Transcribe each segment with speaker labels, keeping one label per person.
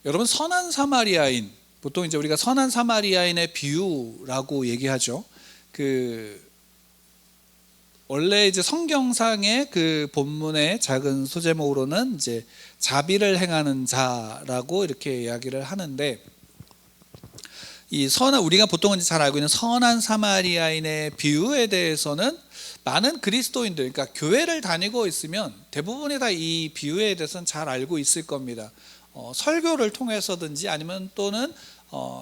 Speaker 1: 여러분, 선한 사마리아인, 보통 이제 우리가 선한 사마리아인의 비유라고 얘기하죠. 원래 이제 성경상의 그 본문의 작은 소제목으로는 이제 자비를 행하는 자라고 이렇게 이야기를 하는데, 이 선한, 우리가 보통은 잘 알고 있는 선한 사마리아인의 비유에 대해서는 많은 그리스도인들, 그러니까 교회를 다니고 있으면 대부분이 다 이 비유에 대해서는 잘 알고 있을 겁니다. 설교를 통해서든지 아니면 또는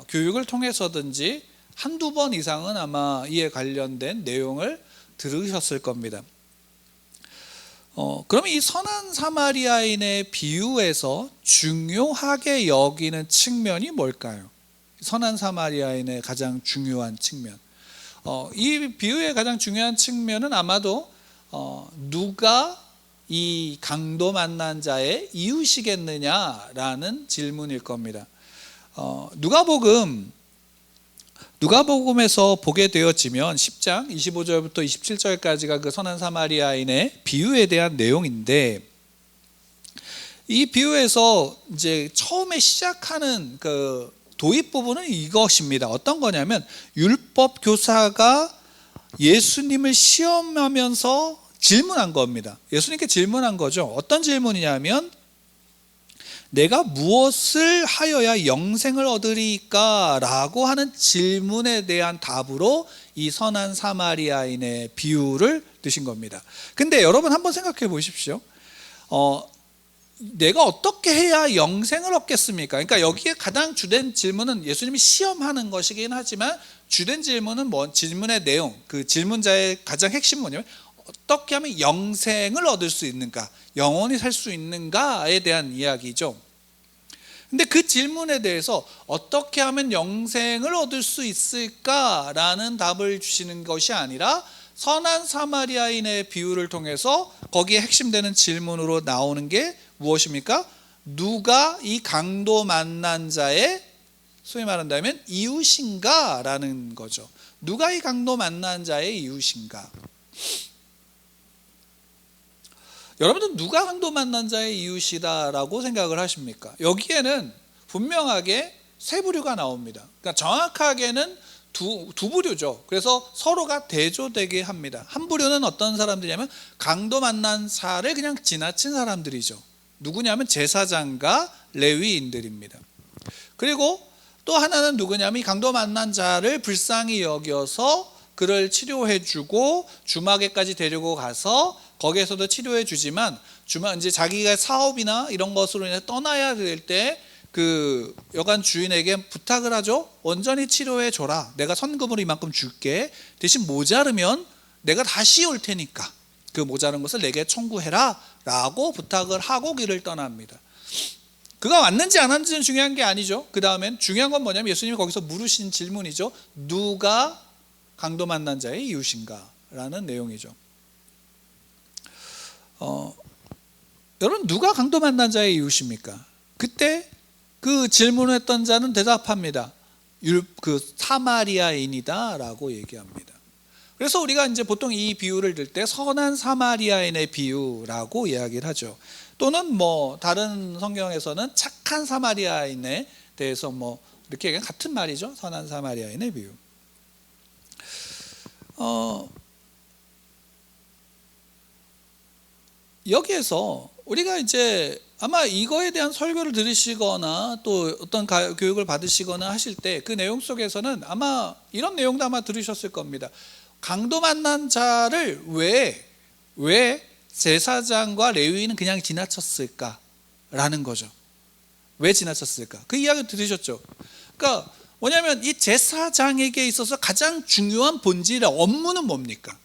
Speaker 1: 교육을 통해서든지 한두 번 이상은 아마 이에 관련된 내용을 들으셨을 겁니다. 그러면 이 선한 사마리아인의 비유에서 중요하게 여기는 측면이 뭘까요? 선한 사마리아인의 가장 중요한 측면, 이 비유의 가장 중요한 측면은 아마도 누가 이 강도 만난 자의 이웃이겠느냐라는 질문일 겁니다. 누가복음에서 보게 되어지면 10장 25절부터 27절까지가 그 선한 사마리아인의 비유에 대한 내용인데, 이 비유에서 이제 처음에 시작하는 그 도입 부분은 이것입니다. 어떤 거냐면, 율법 교사가 예수님을 시험하면서 질문한 겁니다. 예수님께 질문한 거죠. 어떤 질문이냐면, 내가 무엇을 하여야 영생을 얻으리까? 라고 하는 질문에 대한 답으로 이 선한 사마리아인의 비유를 드신 겁니다. 근데 여러분 한번 생각해 보십시오. 내가 어떻게 해야 영생을 얻겠습니까? 그러니까 여기에 가장 주된 질문은 예수님이 시험하는 것이긴 하지만, 주된 질문은 질문의 내용, 그 질문자의 가장 핵심은 뭐냐면, 어떻게 하면 영생을 얻을 수 있는가, 영원히 살 수 있는가에 대한 이야기죠. 근데 그 질문에 대해서 어떻게 하면 영생을 얻을 수 있을까라는 답을 주시는 것이 아니라, 선한 사마리아인의 비유를 통해서 거기에 핵심되는 질문으로 나오는 게 무엇입니까? 누가 이 강도 만난 자의, 소위 말한다면 이웃인가? 라는 거죠. 누가 이 강도 만난 자의 이웃인가? 여러분들 누가 강도 만난 자의 이웃이다라고 생각을 하십니까? 여기에는 분명하게 세 부류가 나옵니다. 그러니까 정확하게는 두 부류죠. 그래서 서로가 대조되게 합니다. 한 부류는 어떤 사람들이냐면, 강도 만난 자를 그냥 지나친 사람들이죠. 누구냐면 제사장과 레위인들입니다. 그리고 또 하나는 누구냐면, 이 강도 만난 자를 불쌍히 여겨서 그를 치료해주고 주막에까지 데리고 가서 거기에서도 치료해주지만, 이제 자기가 사업이나 이런 것으로 인해 떠나야 될 때 그 여관 주인에게 부탁을 하죠. 온전히 치료해줘라. 내가 선금으로 이만큼 줄게. 대신 모자르면 내가 다시 올 테니까 그 모자른 것을 내게 청구해라 라고 부탁을 하고 길을 떠납니다. 그가 왔는지 안 왔는지는 중요한 게 아니죠. 그 다음엔 중요한 건 뭐냐면, 예수님이 거기서 물으신 질문이죠. 누가 강도 만난 자의 이웃인가? 라는 내용이죠. 여러분, 누가 강도 만난 자의 이웃입니까? 그때 그 질문했던 자는 대답합니다. 그 사마리아인이다 라고 얘기합니다. 그래서 우리가 이제 보통 이 비유를 들 때 선한 사마리아인의 비유라고 이야기를 하죠. 또는 다른 성경에서는 착한 사마리아인에 대해서 이렇게 얘기하는, 같은 말이죠. 선한 사마리아인의 비유. 여기에서 우리가 이제 아마 이거에 대한 설교를 들으시거나 또 어떤 교육을 받으시거나 하실 때 그 내용 속에서는 아마 이런 내용도 아마 들으셨을 겁니다. 강도 만난 자를 왜 제사장과 레위인은 그냥 지나쳤을까라는 거죠. 왜 지나쳤을까? 그 이야기 들으셨죠? 그러니까 뭐냐면, 이 제사장에게 있어서 가장 중요한 본질의 업무는 뭡니까?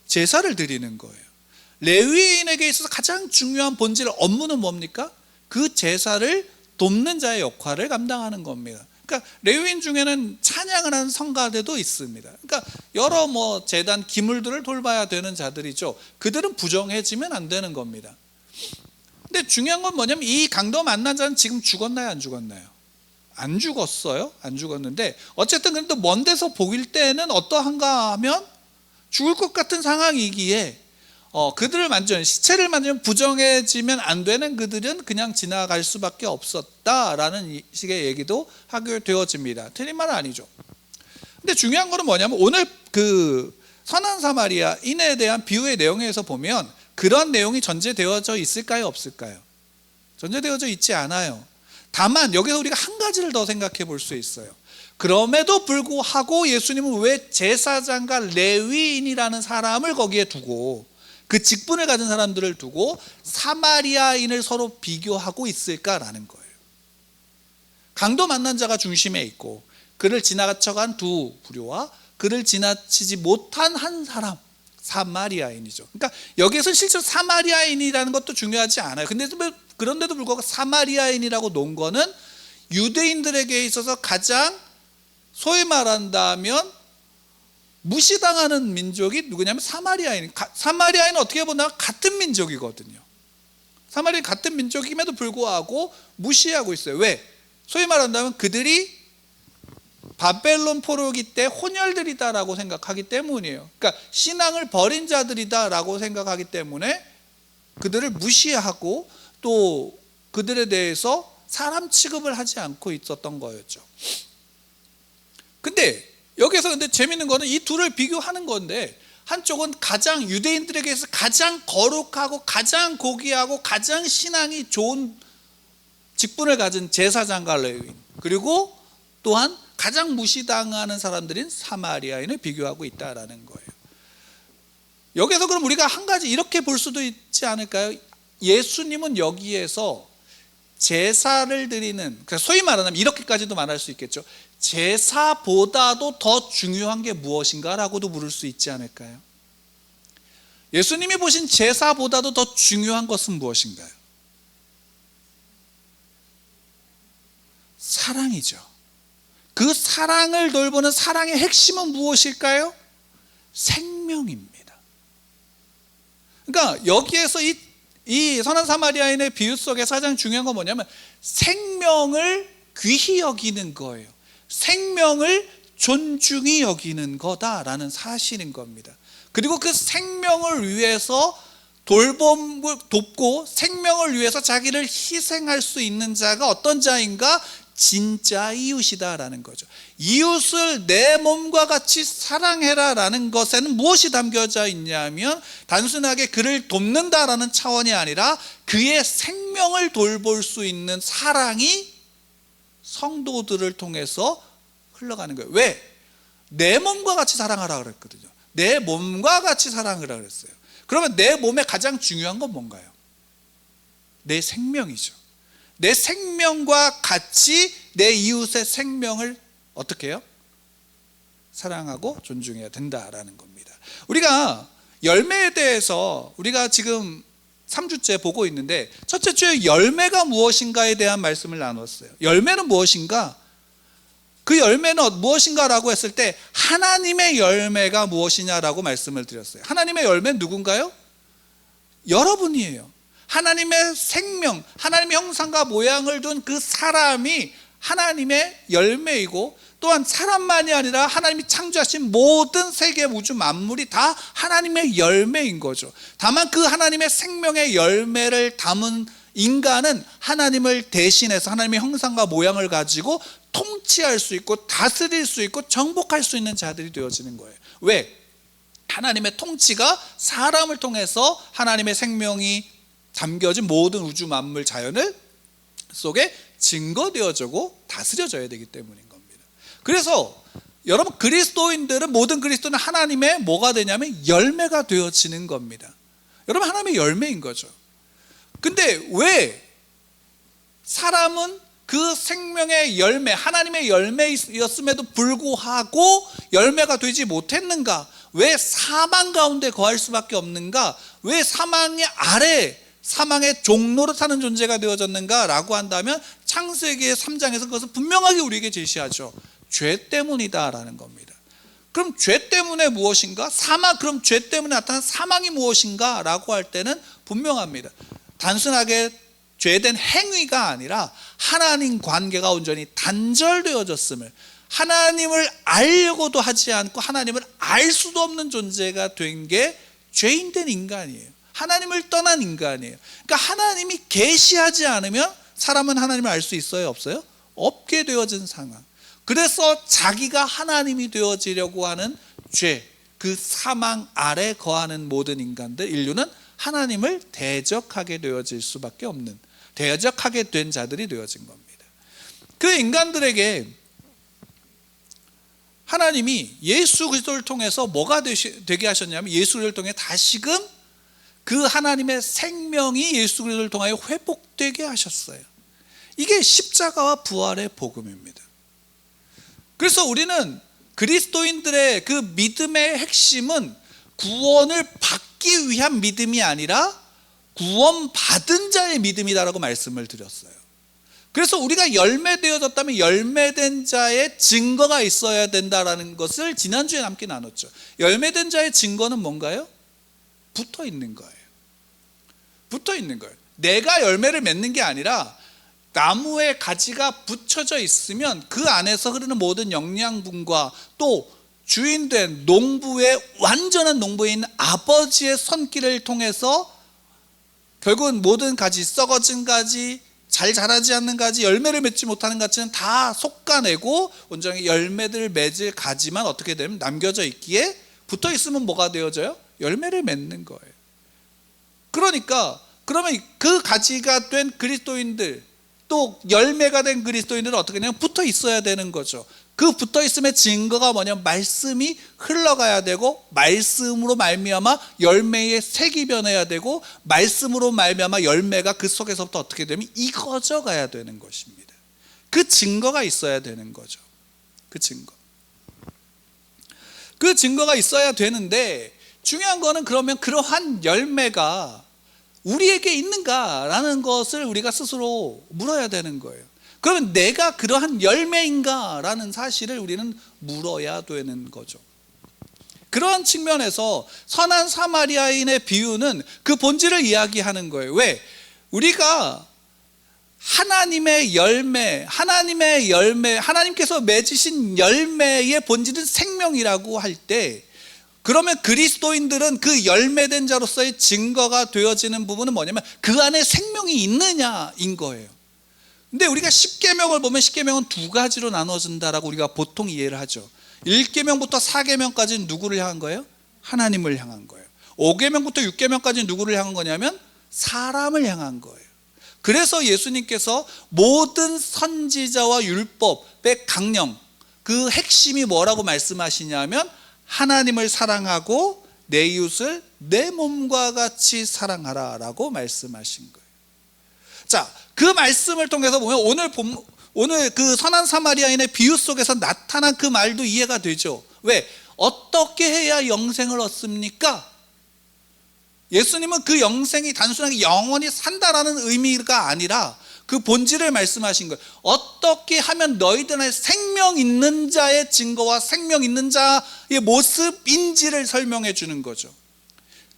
Speaker 1: 제사를 드리는 거예요. 레위인에게 있어서 가장 중요한 본질의 업무는 뭡니까? 그 제사를 돕는 자의 역할을 감당하는 겁니다. 그러니까 레위인 중에는 찬양을 하는 성가대도 있습니다. 그러니까 여러 제단 기물들을 돌봐야 되는 자들이죠. 그들은 부정해지면 안 되는 겁니다. 근데 중요한 건 뭐냐면, 이 강도 만난 자는 지금 죽었나요, 안 죽었나요? 안 죽었어요. 안 죽었는데 어쨌든 그래도 먼 데서 보일 때는 어떠한가 하면, 죽을 것 같은 상황이기에 그들을 만지면, 시체를 만지면 부정해지면 안 되는 그들은 그냥 지나갈 수밖에 없었다라는 식의 얘기도 하게 되어집니다. 틀린 말은 아니죠. 근데 중요한 거는 뭐냐면 오늘 그 선한 사마리아인에 대한 비유의 내용에서 보면 그런 내용이 전제되어져 있을까요, 없을까요? 전제되어져 있지 않아요. 다만 여기서 우리가 한 가지를 더 생각해 볼 수 있어요. 그럼에도 불구하고 예수님은 왜 제사장과 레위인이라는 사람을 거기에 두고, 그 직분을 가진 사람들을 두고 사마리아인을 서로 비교하고 있을까라는 거예요. 강도 만난 자가 중심에 있고 그를 지나쳐간 두 부류와 그를 지나치지 못한 한 사람, 사마리아인이죠. 그러니까 여기에서 실제로 사마리아인이라는 것도 중요하지 않아요. 그런데도 불구하고 사마리아인이라고 놓은 거는 유대인들에게 있어서 가장 소위 말한다면 무시당하는 민족이 누구냐면 사마리아인. 사마리아인은 어떻게 보면 같은 민족이거든요. 사마리아인 같은 민족임에도 불구하고 무시하고 있어요. 왜? 소위 말한다면 그들이 바벨론 포로기 때 혼혈들이다라고 생각하기 때문이에요. 그러니까 신앙을 버린 자들이다라고 생각하기 때문에 그들을 무시하고 또 그들에 대해서 사람 취급을 하지 않고 있었던 거였죠. 근데 여기서 재밌는 거는 이 둘을 비교하는 건데, 한쪽은 가장 유대인들에게서 가장 거룩하고 가장 고귀하고 가장 신앙이 좋은 직분을 가진 제사장과 레위인, 그리고 또한 가장 무시당하는 사람들인 사마리아인을 비교하고 있다라는 거예요. 여기서 그럼 우리가 한 가지 이렇게 볼 수도 있지 않을까요? 예수님은 여기에서 제사를 드리는, 소위 말하면 이렇게까지도 말할 수 있겠죠. 제사보다도 더 중요한 게 무엇인가 라고도 물을 수 있지 않을까요? 예수님이 보신 제사보다도 더 중요한 것은 무엇인가요? 사랑이죠. 그 사랑을 돌보는 사랑의 핵심은 무엇일까요? 생명입니다. 그러니까 여기에서 이 선한 사마리아인의 비유 속에서 가장 중요한 건 뭐냐면 생명을 귀히 여기는 거예요. 생명을 존중히 여기는 거다라는 사실인 겁니다. 그리고 그 생명을 위해서 돕고 생명을 위해서 자기를 희생할 수 있는 자가 어떤 자인가? 진짜 이웃이다라는 거죠. 이웃을 내 몸과 같이 사랑해라라는 것에는 무엇이 담겨져 있냐면 단순하게 그를 돕는다라는 차원이 아니라 그의 생명을 돌볼 수 있는 사랑이 성도들을 통해서 흘러가는 거예요. 왜? 내 몸과 같이 사랑하라 그랬거든요. 내 몸과 같이 사랑하라 그랬어요. 그러면 내 몸에 가장 중요한 건 뭔가요? 내 생명이죠. 내 생명과 같이 내 이웃의 생명을 어떻게 해요? 사랑하고 존중해야 된다라는 겁니다. 우리가 열매에 대해서 우리가 지금 3주째 보고 있는데 첫째 주에 열매가 무엇인가에 대한 말씀을 나눴어요. 열매는 무엇인가? 그 열매는 무엇인가라고 했을 때 하나님의 열매가 무엇이냐라고 말씀을 드렸어요. 하나님의 열매는 누군가요? 여러분이에요. 하나님의 생명, 하나님의 형상과 모양을 둔 그 사람이 하나님의 열매이고, 또한 사람만이 아니라 하나님이 창조하신 모든 세계 우주 만물이 다 하나님의 열매인 거죠. 다만 그 하나님의 생명의 열매를 담은 인간은 하나님을 대신해서 하나님의 형상과 모양을 가지고 통치할 수 있고 다스릴 수 있고 정복할 수 있는 자들이 되어지는 거예요. 왜? 하나님의 통치가 사람을 통해서 하나님의 생명이 담겨진 모든 우주 만물 자연을 속에 증거되어지고 다스려져야 되기 때문인 겁니다. 그래서 여러분 그리스도인들은, 모든 그리스도는 하나님의 뭐가 되냐면 열매가 되어지는 겁니다. 여러분 하나님의 열매인 거죠. 근데 왜 사람은 그 생명의 열매, 하나님의 열매였음에도 불구하고 열매가 되지 못했는가? 왜 사망 가운데 거할 수밖에 없는가? 왜 사망의 아래, 사망의 종로로 사는 존재가 되어졌는가? 라고 한다면 창세기 3장에서 그것은 분명하게 우리에게 제시하죠. 죄 때문이다라는 겁니다. 그럼 죄 때문에 무엇인가? 그럼 죄 때문에 나타난 사망이 무엇인가? 라고 할 때는 분명합니다. 단순하게 죄된 행위가 아니라 하나님 관계가 온전히 단절되어졌음을, 하나님을 알려고도 하지 않고 하나님을 알 수도 없는 존재가 된 게 죄인된 인간이에요. 하나님을 떠난 인간이에요. 그러니까 하나님이 계시하지 않으면 사람은 하나님을 알 수 있어요? 없어요? 없게 되어진 상황. 그래서 자기가 하나님이 되어지려고 하는 죄, 그 사망 아래 거하는 모든 인간들, 인류는 하나님을 대적하게 되어질 수밖에 없는, 대적하게 된 자들이 되어진 겁니다. 그 인간들에게 하나님이 예수 그리스도를 통해서 뭐가 되게 하셨냐면, 예수 그리스도를 통해 다시금 그 하나님의 생명이 예수 그리스도를 통하여 회복되게 하셨어요. 이게 십자가와 부활의 복음입니다. 그래서 우리는 그리스도인들의 그 믿음의 핵심은 구원을 받기 위한 믿음이 아니라 구원받은 자의 믿음이다라고 말씀을 드렸어요. 그래서 우리가 열매되어졌다면 열매된 자의 증거가 있어야 된다라는 것을 지난주에 함께 나눴죠. 열매된 자의 증거는 뭔가요? 붙어 있는 거예요. 붙어 있는 거예요. 내가 열매를 맺는 게 아니라 나무에 가지가 붙여져 있으면 그 안에서 흐르는 모든 영양분과 또 주인된 농부의, 완전한 농부인 아버지의 손길을 통해서 결국은 모든 가지, 썩어진 가지, 잘 자라지 않는 가지, 열매를 맺지 못하는 가지는 다 솎아내고 온전히 열매를 맺을 가지만 어떻게 되면 남겨져 있기에, 붙어 있으면 뭐가 되어져요? 열매를 맺는 거예요. 그러니까 그러면 그 가지가 된 그리스도인들, 또 열매가 된 그리스도인들은 어떻게 되냐면 붙어 있어야 되는 거죠. 그 붙어 있음의 증거가 뭐냐면 말씀이 흘러가야 되고, 말씀으로 말미암아 열매의 색이 변해야 되고, 말씀으로 말미암아 열매가 그 속에서부터 어떻게 되면 익어져 가야 되는 것입니다. 그 증거가 있어야 되는 거죠. 그 증거가 있어야 되는데, 중요한 거는 그러면 그러한 열매가 우리에게 있는가라는 것을 우리가 스스로 물어야 되는 거예요. 그러면 내가 그러한 열매인가 라는 사실을 우리는 물어야 되는 거죠. 그러한 측면에서 선한 사마리아인의 비유는 그 본질을 이야기하는 거예요. 왜? 우리가 하나님의 열매, 하나님께서 맺으신 열매의 본질은 생명이라고 할 때, 그러면 그리스도인들은 그 열매된 자로서의 증거가 되어지는 부분은 뭐냐면 그 안에 생명이 있느냐인 거예요. 근데 우리가 십계명을 보면 십계명은 두 가지로 나눠진다라고 우리가 보통 이해를 하죠. 1계명부터 4계명까지는 누구를 향한 거예요? 하나님을 향한 거예요. 5계명부터 6계명까지는 누구를 향한 거냐면 사람을 향한 거예요. 그래서 예수님께서 모든 선지자와 율법의 강령, 그 핵심이 뭐라고 말씀하시냐면 하나님을 사랑하고 내 이웃을 내 몸과 같이 사랑하라 라고 말씀하신 거예요. 자, 그 말씀을 통해서 보면 오늘 그 선한 사마리아인의 비유 속에서 나타난 그 말도 이해가 되죠. 왜? 어떻게 해야 영생을 얻습니까? 예수님은 그 영생이 단순하게 영원히 산다라는 의미가 아니라 그 본질을 말씀하신 거예요. 어떻게 하면 너희들 안에 생명 있는 자의 증거와 생명 있는 자의 모습인지를 설명해 주는 거죠.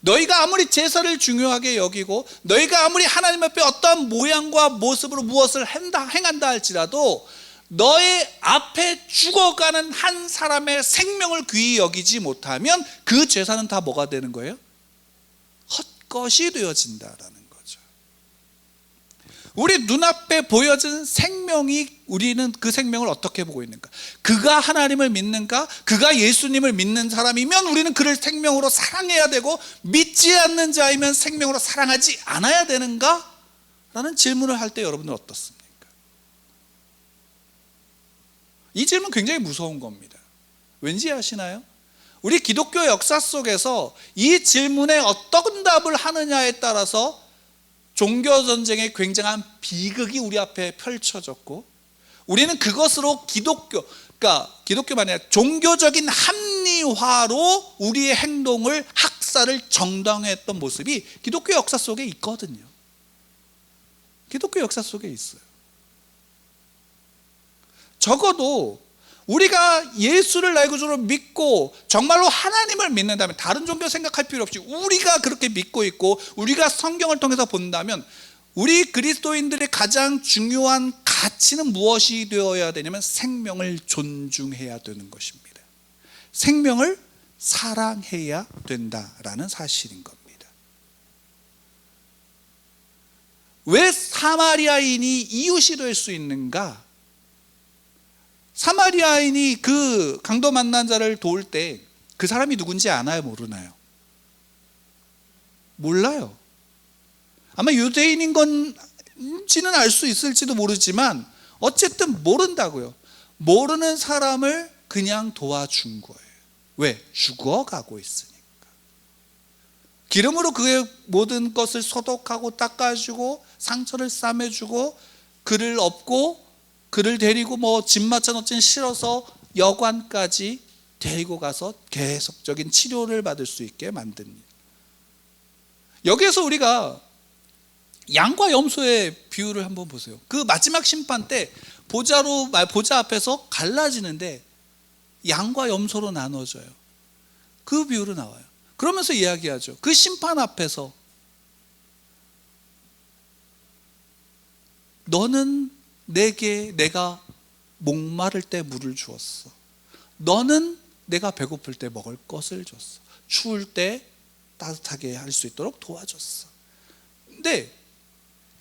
Speaker 1: 너희가 아무리 제사를 중요하게 여기고 너희가 아무리 하나님 앞에 어떠한 모양과 모습으로 무엇을 행한다 할지라도 너의 앞에 죽어가는 한 사람의 생명을 귀히 여기지 못하면 그 제사는 다 뭐가 되는 거예요? 헛것이 되어진다라는 거죠. 우리 눈앞에 보여진 생명이, 우리는 그 생명을 어떻게 보고 있는가? 그가 하나님을 믿는가? 그가 예수님을 믿는 사람이면 우리는 그를 생명으로 사랑해야 되고, 믿지 않는 자이면 생명으로 사랑하지 않아야 되는가? 라는 질문을 할 때 여러분은 어떻습니까? 이 질문 굉장히 무서운 겁니다. 왠지 아시나요? 우리 기독교 역사 속에서 이 질문에 어떤 답을 하느냐에 따라서 종교전쟁의 굉장한 비극이 우리 앞에 펼쳐졌고, 우리는 그것으로 기독교만이 아니라 종교적인 합리화로 우리의 행동을, 학살을 정당화했던 모습이 기독교 역사 속에 있거든요. 기독교 역사 속에 있어요. 적어도 우리가 예수를 나의 구주로 믿고 정말로 하나님을 믿는다면, 다른 종교 생각할 필요 없이 우리가 그렇게 믿고 있고 우리가 성경을 통해서 본다면, 우리 그리스도인들의 가장 중요한 가치는 무엇이 되어야 되냐면 생명을 존중해야 되는 것입니다. 생명을 사랑해야 된다라는 사실인 겁니다. 왜 사마리아인이 이웃이 될 수 있는가? 사마리아인이 그 강도 만난 자를 도울 때 그 사람이 누군지 아나요? 모르나요? 몰라요. 아마 유대인인 건지는 알 수 있을지도 모르지만 어쨌든 모른다고요. 모르는 사람을 그냥 도와준 거예요. 왜? 죽어가고 있으니까. 기름으로 그의 모든 것을 소독하고 닦아주고 상처를 싸매주고 그를 업고 그를 데리고 집 맞춰놓지는 실어서 여관까지 데리고 가서 계속적인 치료를 받을 수 있게 만든 일. 여기에서 우리가 양과 염소의 비유를 한번 보세요. 그 마지막 심판 때 보자 앞에서 갈라지는데 양과 염소로 나눠져요. 그 비유로 나와요. 그러면서 이야기하죠. 그 심판 앞에서 너는 내게 내가 목마를 때 물을 주었어. 너는 내가 배고플 때 먹을 것을 줬어. 추울 때 따뜻하게 할 수 있도록 도와줬어. 근데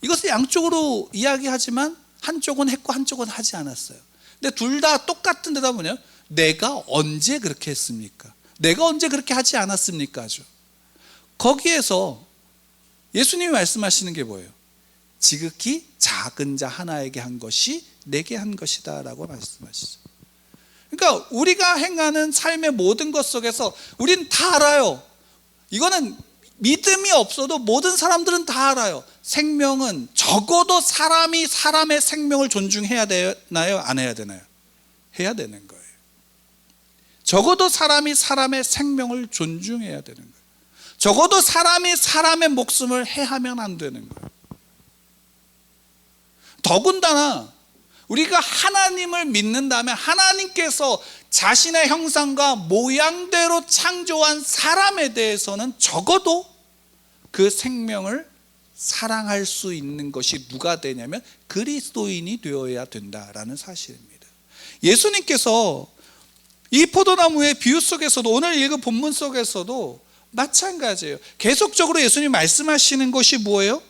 Speaker 1: 이것을 양쪽으로 이야기하지만 한쪽은 했고 한쪽은 하지 않았어요. 근데 둘 다 똑같은 데다 보면 내가 언제 그렇게 했습니까? 내가 언제 그렇게 하지 않았습니까? 거기에서 예수님이 말씀하시는 게 뭐예요? 지극히 작은 자 하나에게 한 것이 내게 한 것이다 라고 말씀하시죠. 그러니까 우리가 행하는 삶의 모든 것 속에서 우리는 다 알아요. 이거는 믿음이 없어도 모든 사람들은 다 알아요. 생명은 적어도 사람이 사람의 생명을 존중해야 되나요? 안 해야 되나요? 해야 되는 거예요. 적어도 사람이 사람의 생명을 존중해야 되는 거예요. 적어도 사람이 사람의 목숨을 해하면 안 되는 거예요. 더군다나 우리가 하나님을 믿는다면 하나님께서 자신의 형상과 모양대로 창조한 사람에 대해서는 적어도 그 생명을 사랑할 수 있는 것이 누가 되냐면 그리스도인이 되어야 된다라는 사실입니다. 예수님께서 이 포도나무의 비유 속에서도 오늘 읽은 본문 속에서도 마찬가지예요. 계속적으로 예수님 말씀하시는 것이 뭐예요?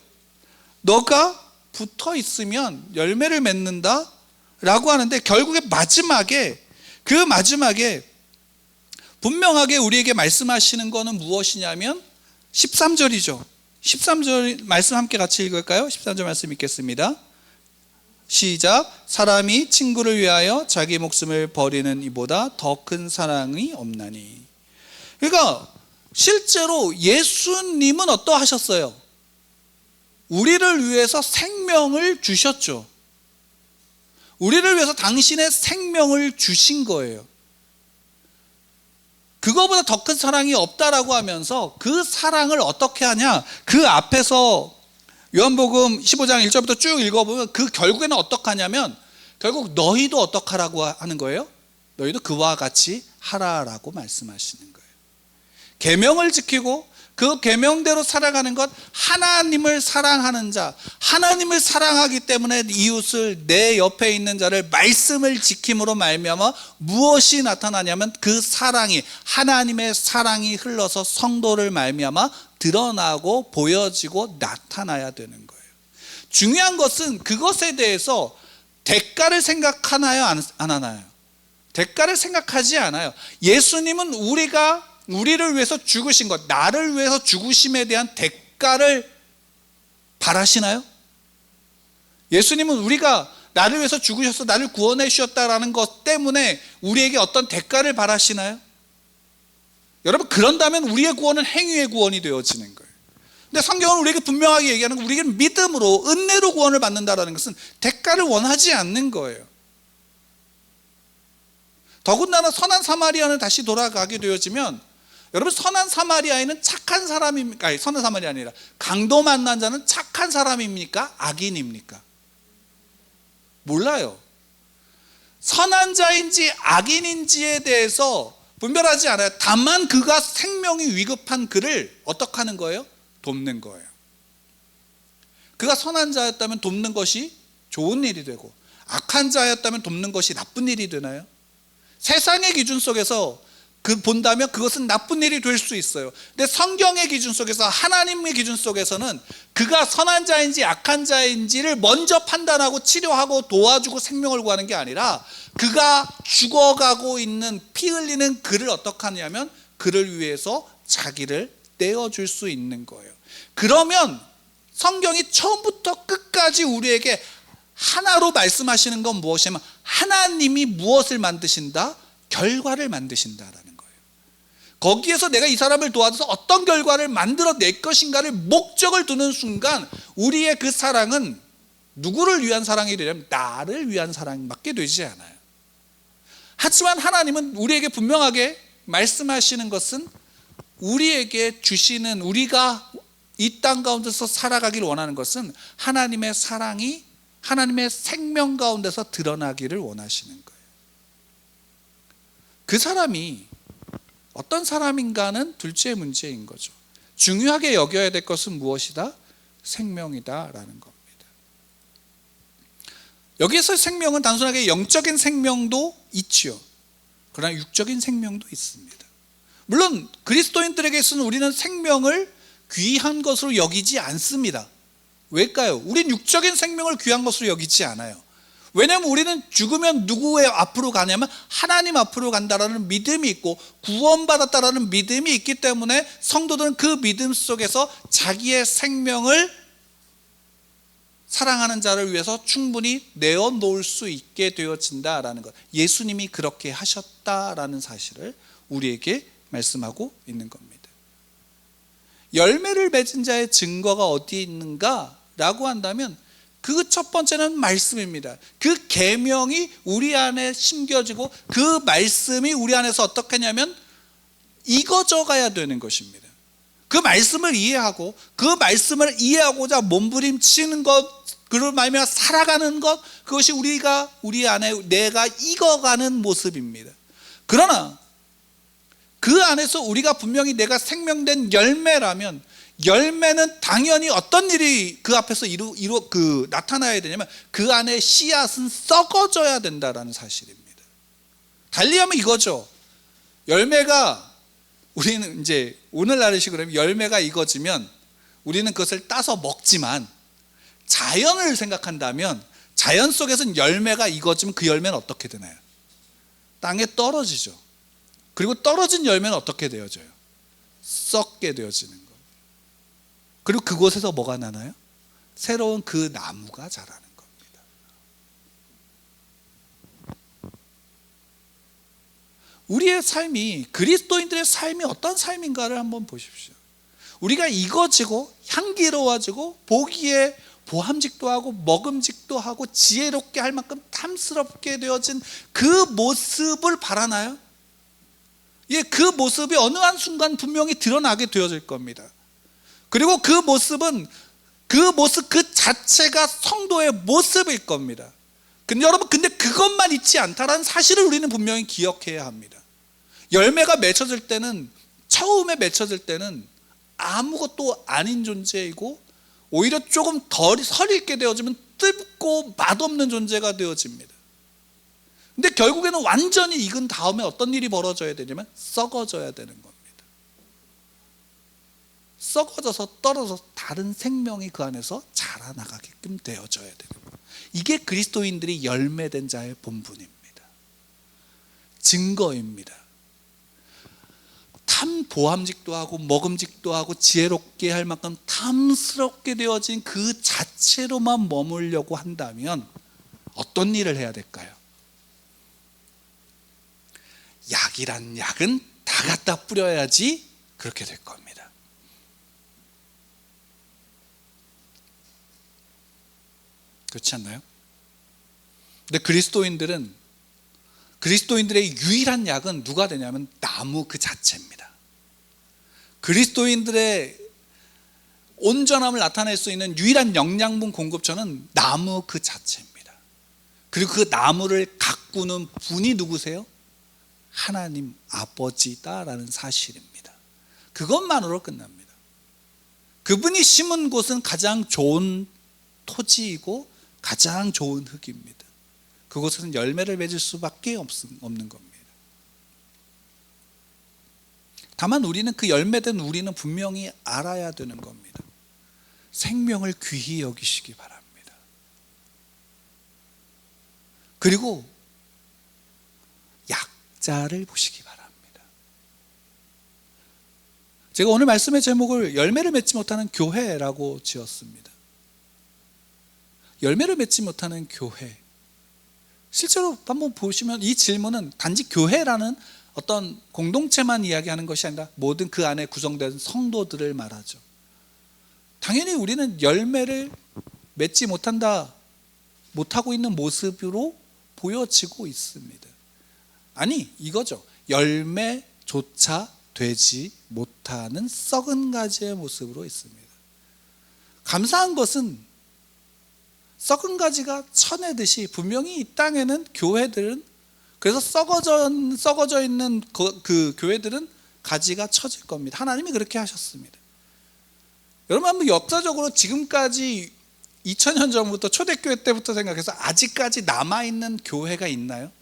Speaker 1: 너가 붙어 있으면 열매를 맺는다 라고 하는데 결국에 그 마지막에 분명하게 우리에게 말씀하시는 것은 무엇이냐면 13절이죠. 13절 말씀 함께 같이 읽을까요? 13절 말씀 읽겠습니다. 시작. 사람이 친구를 위하여 자기 목숨을 버리는 이보다 더 큰 사랑이 없나니. 그러니까 실제로 예수님은 어떠하셨어요? 우리를 위해서 생명을 주셨죠. 우리를 위해서 당신의 생명을 주신 거예요. 그거보다 더 큰 사랑이 없다라고 하면서 그 사랑을 어떻게 하냐? 그 앞에서 요한복음 15장 1절부터 쭉 읽어보면 그 결국에는 어떻게 하냐면 결국 너희도 어떻게 하라고 하는 거예요? 너희도 그와 같이 하라라고 말씀하시는 거예요. 계명을 지키고 그 계명대로 살아가는 것, 하나님을 사랑하는 자, 하나님을 사랑하기 때문에 이웃을 내 옆에 있는 자를 말씀을 지킴으로 말미암아 무엇이 나타나냐면 그 사랑이 하나님의 사랑이 흘러서 성도를 말미암아 드러나고 보여지고 나타나야 되는 거예요. 중요한 것은 그것에 대해서 대가를 생각하나요? 안 하나요? 대가를 생각하지 않아요. 예수님은 우리를 위해서 죽으신 것, 나를 위해서 죽으심에 대한 대가를 바라시나요? 예수님은 우리가 나를 위해서 죽으셔서 나를 구원해 주셨다라는 것 때문에 우리에게 어떤 대가를 바라시나요? 여러분, 그런다면 우리의 구원은 행위의 구원이 되어지는 거예요. 근데 성경은 우리에게 분명하게 얘기하는 건 우리에게 믿음으로 은혜로 구원을 받는다라는 것은 대가를 원하지 않는 거예요. 더군다나 선한 사마리아는 다시 돌아가게 되어지면 여러분, 선한 사마리아인은 착한 사람입니까? 아니, 선한 사마리아 아니라 강도 만난 자는 착한 사람입니까? 악인입니까? 몰라요. 선한 자인지 악인인지에 대해서 분별하지 않아요. 다만 그가 생명이 위급한 그를 어떻게 하는 거예요? 돕는 거예요. 그가 선한 자였다면 돕는 것이 좋은 일이 되고 악한 자였다면 돕는 것이 나쁜 일이 되나요? 세상의 기준 속에서 본다면 그것은 나쁜 일이 될 수 있어요. 근데 성경의 기준 속에서, 하나님의 기준 속에서는 그가 선한 자인지 악한 자인지를 먼저 판단하고 치료하고 도와주고 생명을 구하는 게 아니라, 그가 죽어가고 있는 피 흘리는 그를 어떻게 하냐면 그를 위해서 자기를 떼어줄 수 있는 거예요. 그러면 성경이 처음부터 끝까지 우리에게 하나로 말씀하시는 건 무엇이냐면, 하나님이 무엇을 만드신다? 결과를 만드신다라는 거예요. 거기에서 내가 이 사람을 도와줘서 어떤 결과를 만들어낼 것인가를 목적을 두는 순간, 우리의 그 사랑은 누구를 위한 사랑이 되냐면 나를 위한 사랑밖에 되지 않아요. 하지만 하나님은 우리에게 분명하게 말씀하시는 것은, 우리에게 주시는, 우리가 이 땅 가운데서 살아가기를 원하는 것은 하나님의 사랑이 하나님의 생명 가운데서 드러나기를 원하시는 거예요. 그 사람이 어떤 사람인가는 둘째 문제인 거죠. 중요하게 여겨야 될 것은 무엇이다? 생명이다라는 겁니다. 여기에서 생명은 단순하게 영적인 생명도 있지요. 그러나 육적인 생명도 있습니다. 물론 그리스도인들에게 있어서는 우리는 생명을 귀한 것으로 여기지 않습니다. 왜일까요? 우린 육적인 생명을 귀한 것으로 여기지 않아요. 왜냐하면 우리는 죽으면 누구의 앞으로 가냐면 하나님 앞으로 간다라는 믿음이 있고 구원받았다라는 믿음이 있기 때문에 성도들은 그 믿음 속에서 자기의 생명을 사랑하는 자를 위해서 충분히 내어놓을 수 있게 되어진다라는 것, 예수님이 그렇게 하셨다라는 사실을 우리에게 말씀하고 있는 겁니다. 열매를 맺은 자의 증거가 어디에 있는가라고 한다면 그 첫 번째는 말씀입니다. 그 계명이 우리 안에 심겨지고 그 말씀이 우리 안에서 어떻게 하냐면 익어져 가야 되는 것입니다. 그 말씀을 이해하고 그 말씀을 이해하고자 몸부림치는 것, 그를 말미암아 살아가는 것, 그것이 우리 안에 내가 익어가는 모습입니다. 그러나 그 안에서 우리가 분명히 내가 생명된 열매라면, 열매는 당연히 어떤 일이 그 앞에서 나타나야 되냐면 그 안에 씨앗은 썩어져야 된다라는 사실입니다. 달리하면 이거죠. 열매가, 우리는 이제 오늘날식으로 열매가 익어지면 우리는 그것을 따서 먹지만, 자연을 생각한다면 자연 속에서는 열매가 익어지면 그 열매는 어떻게 되나요? 땅에 떨어지죠. 그리고 떨어진 열매는 어떻게 되어져요? 썩게 되어지는 거예요. 그리고 그곳에서 뭐가 나나요? 새로운 그 나무가 자라는 겁니다. 우리의 삶이, 그리스도인들의 삶이 어떤 삶인가를 한번 보십시오. 우리가 익어지고 향기로워지고 보기에 보함직도 하고 먹음직도 하고 지혜롭게 할 만큼 탐스럽게 되어진 그 모습을 바라나요? 예, 그 모습이 어느 한순간 분명히 드러나게 되어질 겁니다. 그리고 그 모습 그 자체가 성도의 모습일 겁니다. 근데 여러분, 근데 그것만 있지 않다라는 사실을 우리는 분명히 기억해야 합니다. 열매가 맺혀질 때는, 처음에 맺혀질 때는 아무것도 아닌 존재이고, 오히려 조금 덜 설익게 되어지면 뜯고 맛없는 존재가 되어집니다. 근데 결국에는 완전히 익은 다음에 어떤 일이 벌어져야 되냐면 썩어져야 되는 겁니다. 썩어져서 떨어져서 다른 생명이 그 안에서 자라나가게끔 되어져야 되는 거예요. 이게 그리스도인들이 열매된 자의 본분입니다. 증거입니다. 보함직도 하고 먹음직도 하고 지혜롭게 할 만큼 탐스럽게 되어진 그 자체로만 머물려고 한다면 어떤 일을 해야 될까요? 약이란 약은 다 갖다 뿌려야지 그렇게 될 겁니다. 그렇지 않나요? 근데 그리스도인들의 유일한 약은 누가 되냐면 나무 그 자체입니다. 그리스도인들의 온전함을 나타낼 수 있는 유일한 영양분 공급처는 나무 그 자체입니다. 그리고 그 나무를 가꾸는 분이 누구세요? 하나님 아버지다라는 사실입니다. 그것만으로 끝납니다. 그분이 심은 곳은 가장 좋은 토지이고 가장 좋은 흙입니다. 그곳에서는 열매를 맺을 수밖에 없는 겁니다. 다만 우리는 그 열매된 우리는 분명히 알아야 되는 겁니다. 생명을 귀히 여기시기 바랍니다. 그리고 약자를 보시기 바랍니다. 제가 오늘 말씀의 제목을 열매를 맺지 못하는 교회라고 지었습니다. 열매를 맺지 못하는 교회. 실제로 한번 보시면 이 질문은 단지 교회라는 어떤 공동체만 이야기하는 것이 아니라 모든 그 안에 구성된 성도들을 말하죠. 당연히 우리는 열매를 맺지 못하고 있는 모습으로 보여지고 있습니다. 아니, 이거죠. 열매조차 되지 못하는 썩은 가지의 모습으로 있습니다. 감사한 것은 썩은 가지가 쳐내듯이 분명히 이 땅에는 교회들은, 그래서 썩어져 있는 그 교회들은 가지가 쳐질 겁니다. 하나님이 그렇게 하셨습니다. 여러분 한번 역사적으로 지금까지 2000년 전부터 초대교회 때부터 생각해서 아직까지 남아있는 교회가 있나요?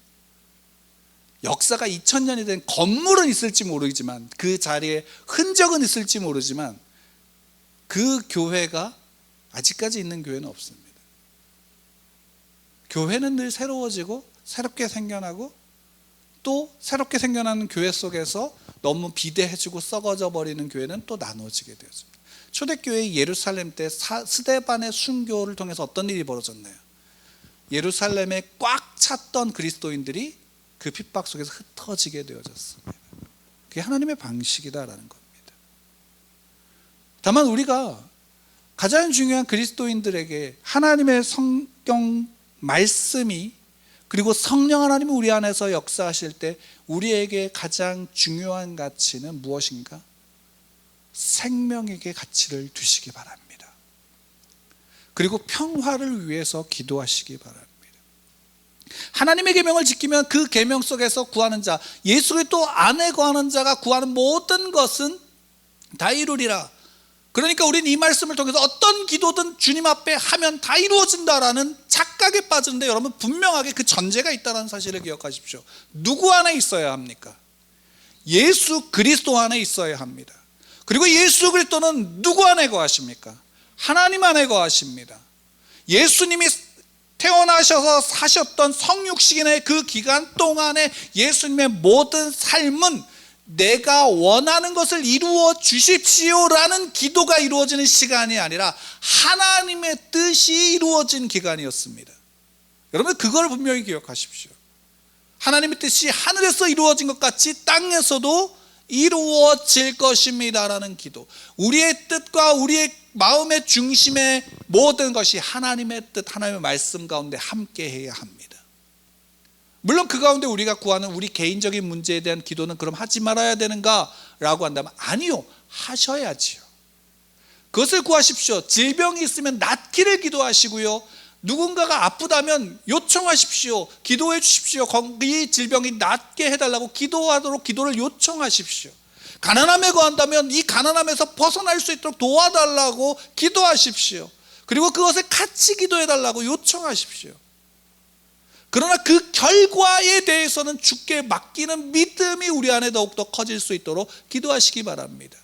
Speaker 1: 역사가 2000년이 된 건물은 있을지 모르지만, 그 자리에 흔적은 있을지 모르지만 그 교회가 아직까지 있는 교회는 없습니다. 교회는 늘 새로워지고 새롭게 생겨나고, 또 새롭게 생겨나는 교회 속에서 너무 비대해지고 썩어져 버리는 교회는 또 나눠지게 되었습니다. 초대교회 예루살렘 때 스데반의 순교를 통해서 어떤 일이 벌어졌나요? 예루살렘에 꽉 찼던 그리스도인들이 그 핍박 속에서 흩어지게 되어졌습니다. 그게 하나님의 방식이다라는 겁니다. 다만 우리가 가장 중요한 그리스도인들에게 하나님의 성경 말씀이, 그리고 성령 하나님이 우리 안에서 역사하실 때 우리에게 가장 중요한 가치는 무엇인가? 생명에게 가치를 두시기 바랍니다. 그리고 평화를 위해서 기도하시기 바랍니다. 하나님의 계명을 지키면 그 계명 속에서 구하는 자, 예수 그리스도 안에 거하는 자가 구하는 모든 것은 다 이루리라. 그러니까 우리는 이 말씀을 통해서 어떤 기도든 주님 앞에 하면 다 이루어진다라는 착각에 빠지는데, 여러분 분명하게 그 전제가 있다는 사실을 기억하십시오. 누구 안에 있어야 합니까? 예수 그리스도 안에 있어야 합니다. 그리고 예수 그리스도는 누구 안에 거하십니까? 하나님 안에 거하십니다. 예수님이 태어나셔서 사셨던 성육신의 그 기간 동안에 예수님의 모든 삶은 내가 원하는 것을 이루어 주십시오라는 기도가 이루어지는 시간이 아니라 하나님의 뜻이 이루어진 기간이었습니다. 여러분 그걸 분명히 기억하십시오. 하나님의 뜻이 하늘에서 이루어진 것 같이 땅에서도 이루어질 것입니다라는 기도. 우리의 뜻과 우리의 마음의 중심의 모든 것이 하나님의 뜻, 하나님의 말씀 가운데 함께 해야 합니다. 물론 그 가운데 우리가 구하는 우리 개인적인 문제에 대한 기도는 그럼 하지 말아야 되는가? 라고 한다면 아니요, 하셔야지요. 그것을 구하십시오. 질병이 있으면 낫기를 기도하시고요, 누군가가 아프다면 요청하십시오. 기도해 주십시오. 이 질병이 낫게 해달라고 기도하도록 기도를 요청하십시오. 가난함에 거한다면 이 가난함에서 벗어날 수 있도록 도와달라고 기도하십시오. 그리고 그것을 같이 기도해달라고 요청하십시오. 그러나 그 결과에 대해서는 주께 맡기는 믿음이 우리 안에 더욱더 커질 수 있도록 기도하시기 바랍니다.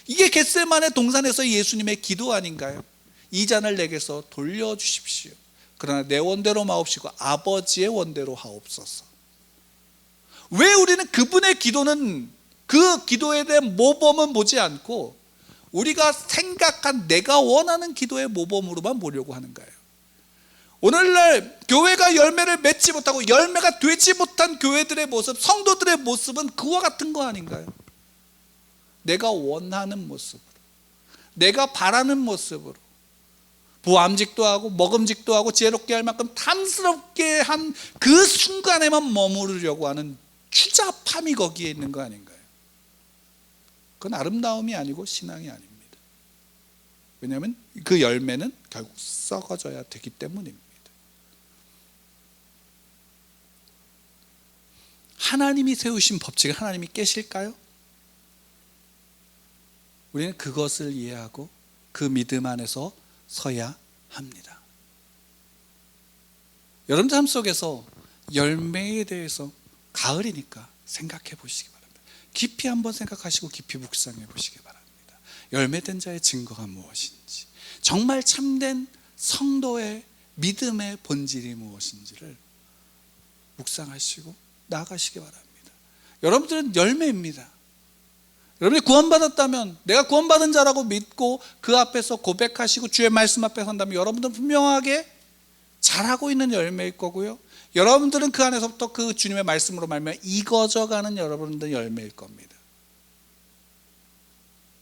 Speaker 1: 이게 겟세마네 동산에서 예수님의 기도 아닌가요? 이 잔을 내게서 돌려주십시오. 그러나 내 원대로 마옵시고 아버지의 원대로 하옵소서. 왜 우리는 그분의 기도는, 그 기도에 대한 모범은 보지 않고 우리가 생각한 내가 원하는 기도의 모범으로만 보려고 하는가요? 오늘날 교회가 열매를 맺지 못하고 열매가 되지 못한 교회들의 모습, 성도들의 모습은 그와 같은 거 아닌가요? 내가 원하는 모습으로, 내가 바라는 모습으로, 부함직도 하고 먹음직도 하고 지혜롭게 할 만큼 탐스럽게 한 그 순간에만 머무르려고 하는 추잡함이 거기에 있는 거 아닌가요? 그건 아름다움이 아니고 신앙이 아닙니다. 왜냐하면 그 열매는 결국 썩어져야 되기 때문입니다. 하나님이 세우신 법칙을 하나님이 깨실까요? 우리는 그것을 이해하고 그 믿음 안에서 서야 합니다. 여러분 삶 속에서 열매에 대해서 가을이니까 생각해 보시기 바랍니다. 깊이 한번 생각하시고 깊이 묵상해 보시기 바랍니다. 열매된 자의 증거가 무엇인지, 정말 참된 성도의 믿음의 본질이 무엇인지를 묵상하시고 나아가시기 바랍니다. 여러분들은 열매입니다. 여러분이 구원받았다면, 내가 구원받은 자라고 믿고 그 앞에서 고백하시고 주의 말씀 앞에 선다면 여러분들은 분명하게 자라고 있는 열매일 거고요, 여러분들은 그 안에서부터 그 주님의 말씀으로 말미암아 익어져가는 여러분들의 열매일 겁니다.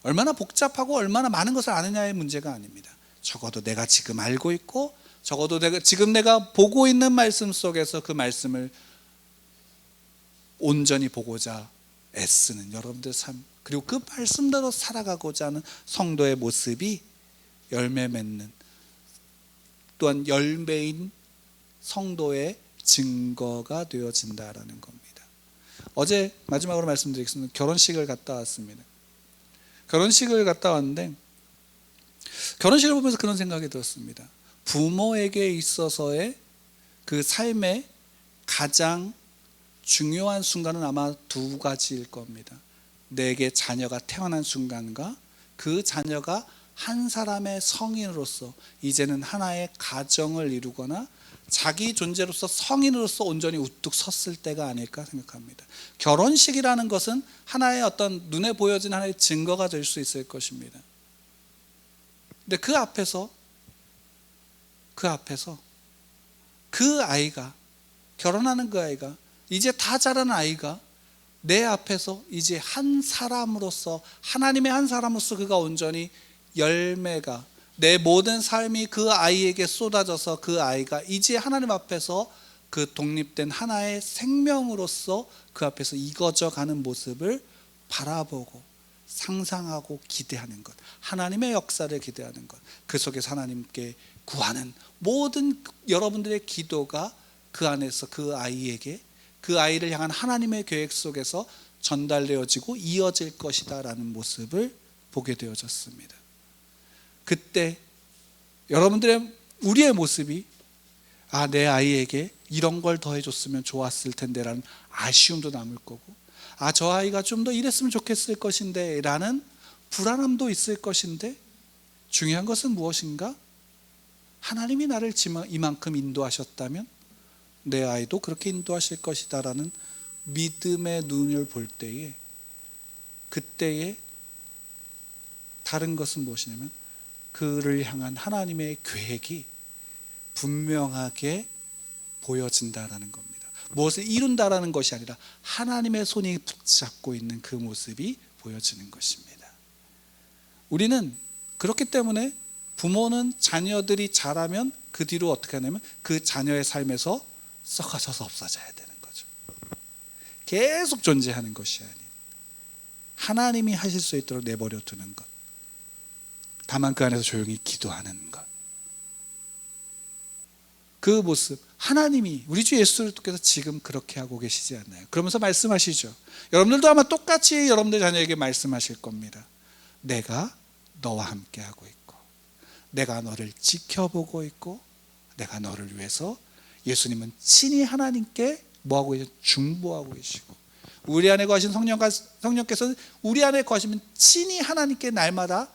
Speaker 1: 얼마나 복잡하고 얼마나 많은 것을 아느냐의 문제가 아닙니다. 적어도 내가 지금 알고 있고, 적어도 지금 내가 보고 있는 말씀 속에서 그 말씀을 온전히 보고자 애쓰는 여러분들의 삶, 그리고 그 말씀대로 살아가고자 하는 성도의 모습이 열매 맺는, 또한 열매인 성도의 증거가 되어진다라는 겁니다. 어제 마지막으로 말씀드리겠습니다. 결혼식을 갔다 왔습니다. 결혼식을 갔다 왔는데 결혼식을 보면서 그런 생각이 들었습니다. 부모에게 있어서의 그 삶의 가장 중요한 순간은 아마 두 가지일 겁니다. 내게 자녀가 태어난 순간과 그 자녀가 한 사람의 성인으로서 이제는 하나의 가정을 이루거나 자기 존재로서 성인으로서 온전히 우뚝 섰을 때가 아닐까 생각합니다. 결혼식이라는 것은 하나의 어떤 눈에 보여진 하나의 증거가 될 수 있을 것입니다. 근데 그 앞에서 그 아이가, 결혼하는 그 아이가, 이제 다 자란 아이가 내 앞에서 이제 한 사람으로서, 하나님의 한 사람으로서 그가 온전히 열매가, 내 모든 삶이 그 아이에게 쏟아져서 그 아이가 이제 하나님 앞에서 그 독립된 하나의 생명으로서 그 앞에서 익어져 가는 모습을 바라보고 상상하고 기대하는 것, 하나님의 역사를 기대하는 것, 그 속에서 하나님께 구하는 모든 여러분들의 기도가 그 안에서 그 아이에게, 그 아이를 향한 하나님의 계획 속에서 전달되어지고 이어질 것이다 라는 모습을 보게 되어졌습니다. 그때 여러분들의, 우리의 모습이 내 아이에게 이런 걸 더 해줬으면 좋았을 텐데 라는 아쉬움도 남을 거고, 저 아이가 좀 더 이랬으면 좋겠을 것인데 라는 불안함도 있을 것인데, 중요한 것은 무엇인가? 하나님이 나를 이만큼 인도하셨다면 내 아이도 그렇게 인도하실 것이다 라는 믿음의 눈을 볼 때에, 그때에 다른 것은 무엇이냐면 그를 향한 하나님의 계획이 분명하게 보여진다라는 겁니다. 무엇을 이룬다라는 것이 아니라 하나님의 손이 붙잡고 있는 그 모습이 보여지는 것입니다. 우리는 그렇기 때문에 부모는 자녀들이 자라면 그 뒤로 어떻게 하냐면 그 자녀의 삶에서 썩어져서 없어져야 되는 거죠. 계속 존재하는 것이 아닌 하나님이 하실 수 있도록 내버려 두는 것, 다만 그 안에서 조용히 기도하는 것, 그 모습, 하나님이, 우리 주 예수께서 지금 그렇게 하고 계시지 않나요? 그러면서 말씀하시죠. 여러분들도 아마 똑같이 여러분들 자녀에게 말씀하실 겁니다. 내가 너와 함께 하고 있고, 내가 너를 지켜보고 있고, 내가 너를 위해서, 예수님은 친히 하나님께 뭐하고 계시죠? 중보하고 계시고, 우리 안에 거하신 성령께서는 우리 안에 거하시면 친히 하나님께 날마다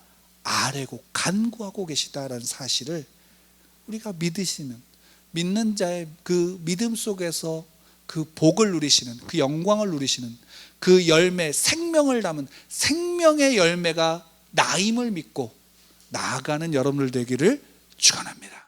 Speaker 1: 아뢰고 간구하고 계시다라는 사실을 우리가 믿는 자의 그 믿음 속에서 그 복을 누리시는, 그 영광을 누리시는, 그 열매, 생명을 담은 생명의 열매가 나임을 믿고 나아가는 여러분들 되기를 축원합니다.